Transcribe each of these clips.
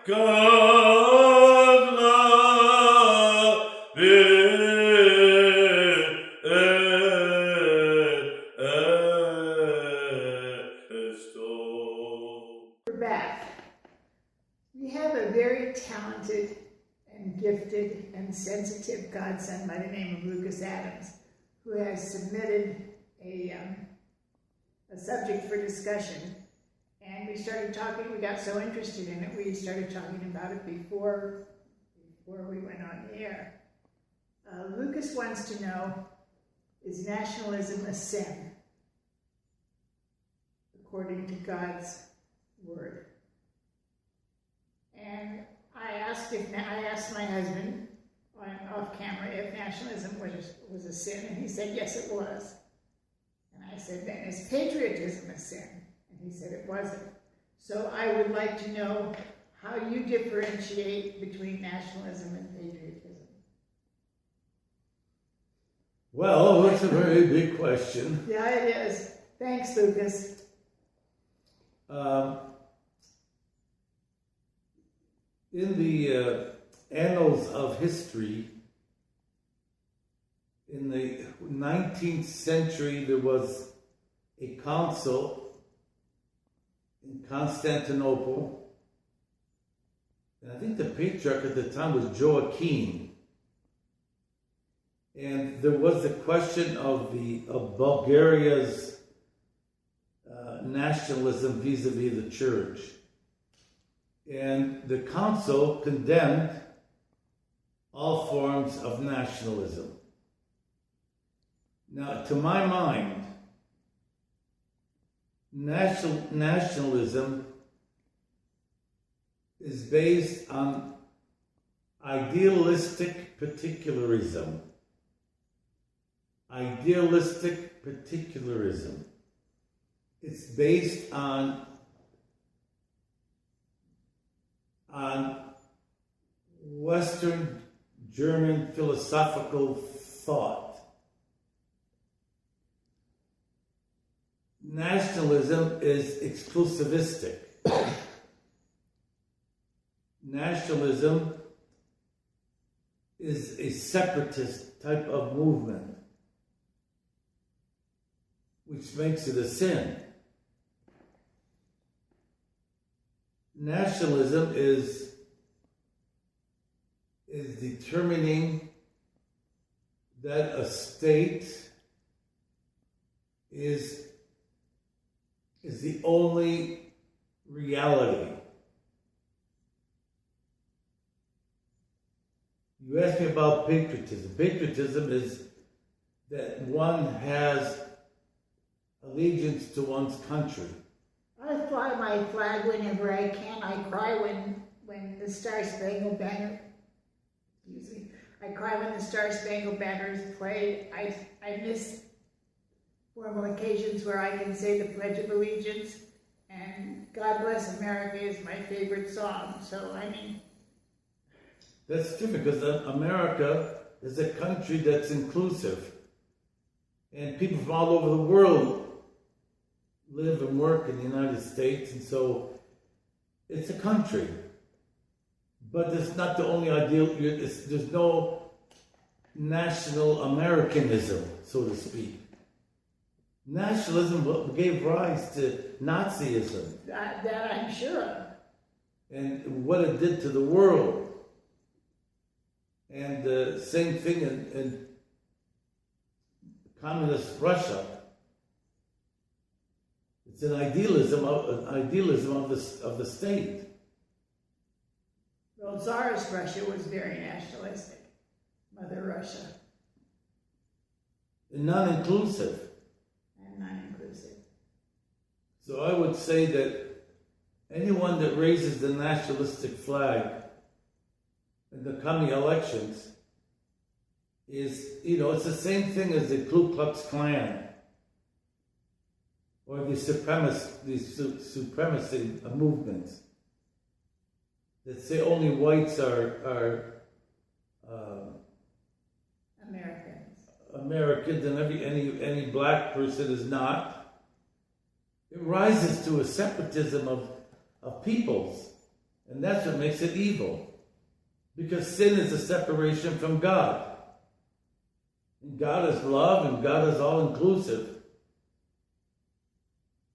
God love We're back. We have a very talented and gifted and sensitive godson by the name of Lucas Adams, who has submitted a subject for discussion. And we started talking, we got so interested in it, we started talking about it before we went on the air. Lucas wants to know, is nationalism a sin, according to God's word? And I asked my husband off camera if nationalism was a sin, and he said yes, it was. And I said, then is patriotism a sin? And he said it wasn't. So I would like to know how you differentiate between nationalism and patriotism. Well, that's a very big question. Yeah, it is. Thanks, Lucas. In the annals of history, in the 19th century, there was a council in Constantinople, and I think the patriarch at the time was Joachim. And there was the question of Bulgaria's nationalism vis-a-vis the church. And the council condemned all forms of nationalism. Now, to my mind, nationalism is based on idealistic particularism. Idealistic particularism. It's based on Western German philosophical thought. Nationalism is exclusivistic. Nationalism is a separatist type of movement, which makes it a sin. Nationalism is determining that a state is the only reality. You asked me about patriotism. Patriotism is that one has allegiance to one's country. I fly my flag whenever I can. I cry when the Star Spangled Banner, I cry when the Star Spangled Banner is played. I miss formal occasions where I can say the Pledge of Allegiance, and God Bless America is my favorite song. So, I mean... That's different, because America is a country that's inclusive. And people from all over the world live and work in the United States, and so it's a country. But it's not the only ideal. There's no national Americanism, so to speak. Nationalism gave rise to Nazism. That I'm sure of. And what it did to the world. And the same thing in communist Russia. It's an idealism of the state. Well, Tsarist Russia was very nationalistic. Mother Russia. And non-inclusive. And non-inclusive. So I would say that anyone that raises the nationalistic flag in the coming elections is, it's the same thing as the Ku Klux Klan or the supremacy movements that say only whites are Americans and any black person is not. It rises to a separatism of peoples. And that's what makes it evil. Because sin is a separation from God. And God is love and God is all inclusive.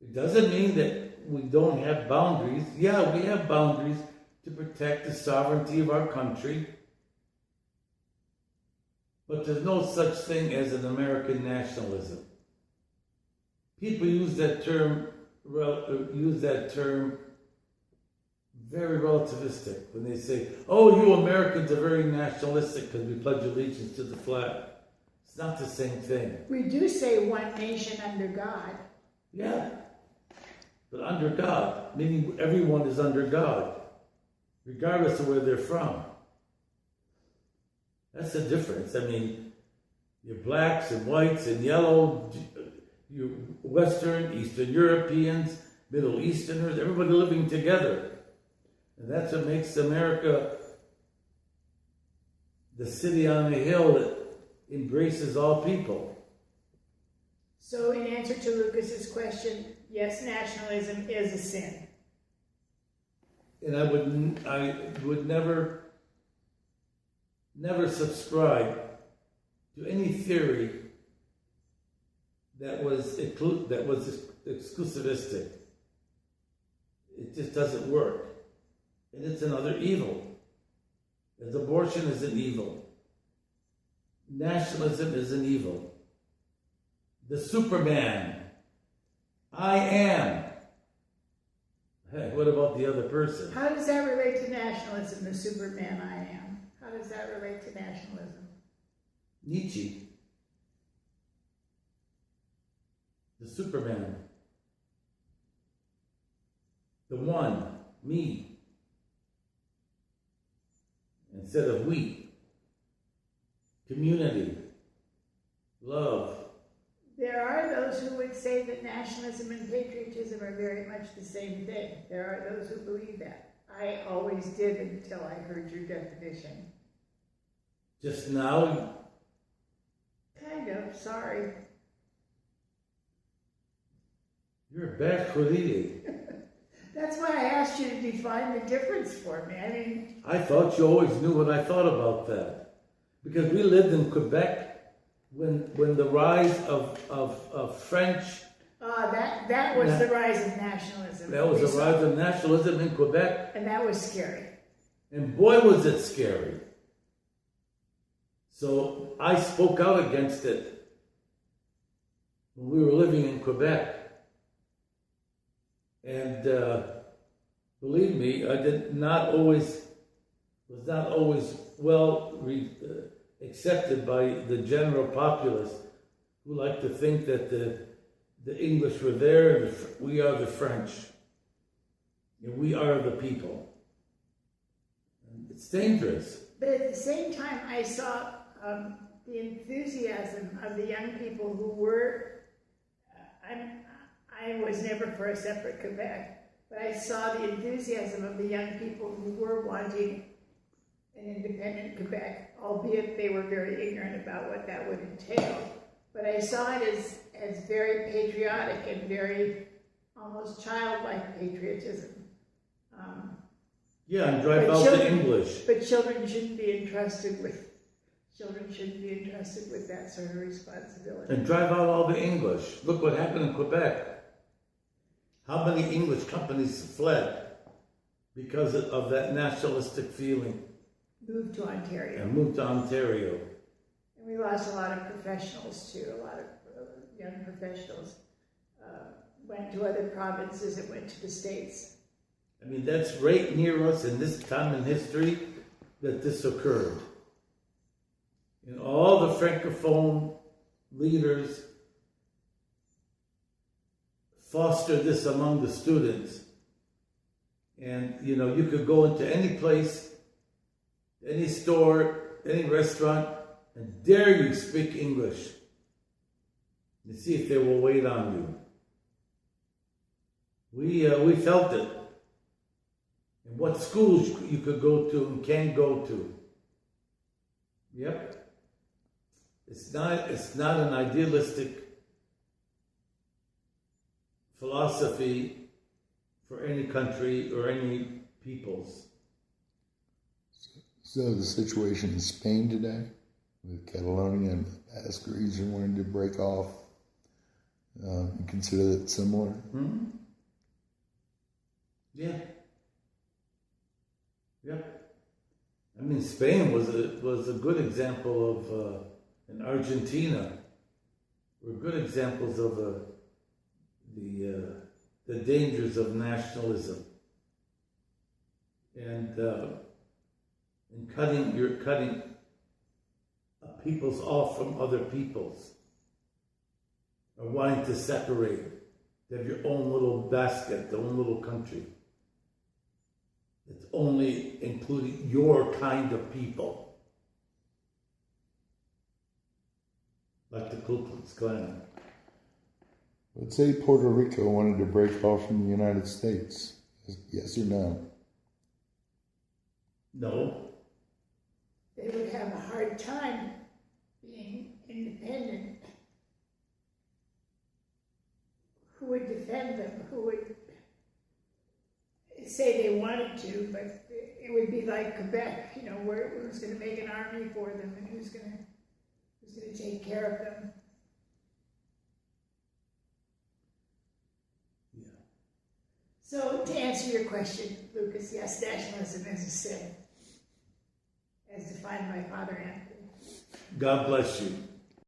It doesn't mean that we don't have boundaries. Yeah, we have boundaries to protect the sovereignty of our country. But there's no such thing as an American nationalism. People use that term very relativistic when they say, "Oh, you Americans are very nationalistic because we pledge allegiance to the flag." It's not the same thing. We do say one nation under God. Yeah, but under God, meaning everyone is under God, regardless of where they're from. That's the difference. I mean, you're blacks and whites and yellow, you Western, Eastern Europeans, Middle Easterners, everybody living together. And that's what makes America the city on a hill that embraces all people. So in answer to Lucas's question, yes, nationalism is a sin. And I would never subscribe to any theory that was exclusivistic. It just doesn't work. And it's another evil. As abortion is an evil. Nationalism is an evil. The Superman. I am. Hey, what about the other person? How does that relate to nationalism, the Superman I am? How does that relate to nationalism? Nietzsche. The Superman. The one. Me. Instead of we. Community. Love. There are those who would say that nationalism and patriotism are very much the same thing. There are those who believe that. I always did until I heard your definition. Just now? Kind of, sorry. You're a bad colleague. That's why I asked you to define the difference for me. I mean, I thought you always knew what I thought about that. Because we lived in Quebec when the rise of French... that was the rise of nationalism. That was the rise of nationalism in Quebec. And that was scary. And boy, was it scary. So I spoke out against it when we were living in Quebec. And believe me, I was not always well accepted by the general populace, who like to think that the English were there and we are the French. And we are the people. And it's dangerous. But at the same time, I saw the enthusiasm of the young people who were, I was never for a separate Quebec, but I saw the enthusiasm of the young people who were wanting an independent Quebec, albeit they were very ignorant about what that would entail. But I saw it as very patriotic and very almost childlike patriotism. Yeah, and drive out the English. But children shouldn't be entrusted with that sort of responsibility. And drive out all the English. Look what happened in Quebec. How many English companies fled because of that nationalistic feeling? Moved to Ontario. And moved to Ontario. And we lost a lot of professionals too. A lot of young professionals went to other provinces and went to the States. I mean, that's right near us in this time in history that this occurred. And all the Francophone leaders fostered this among the students. And, you know, you could go into any place, any store, any restaurant, and dare you speak English. And see if they will wait on you. We felt it. And what schools you could go to and can't go to. Yep. It's not an idealistic philosophy for any country or any peoples. So the situation in Spain today, with Catalonia and the Basque region wanting to break off, you consider that similar? Hmm? Yeah. Yeah. I mean, Spain was a good example of, and Argentina were good examples of the dangers of nationalism and cutting peoples off from other peoples, or wanting to separate, to have your own little basket, your own little country. It's only including your kind of people, like the Ku Klux Klan. Let's say Puerto Rico wanted to break off from the United States. Yes or no? No. They would have a hard time being independent. Who would defend them? Who would say they wanted to, but it would be like Quebec, who's going to make an army for them and who's going to take care of them. Yeah. So to answer your question, Lucas, yes, nationalism is a sin, as defined by Father Anthony. God bless you.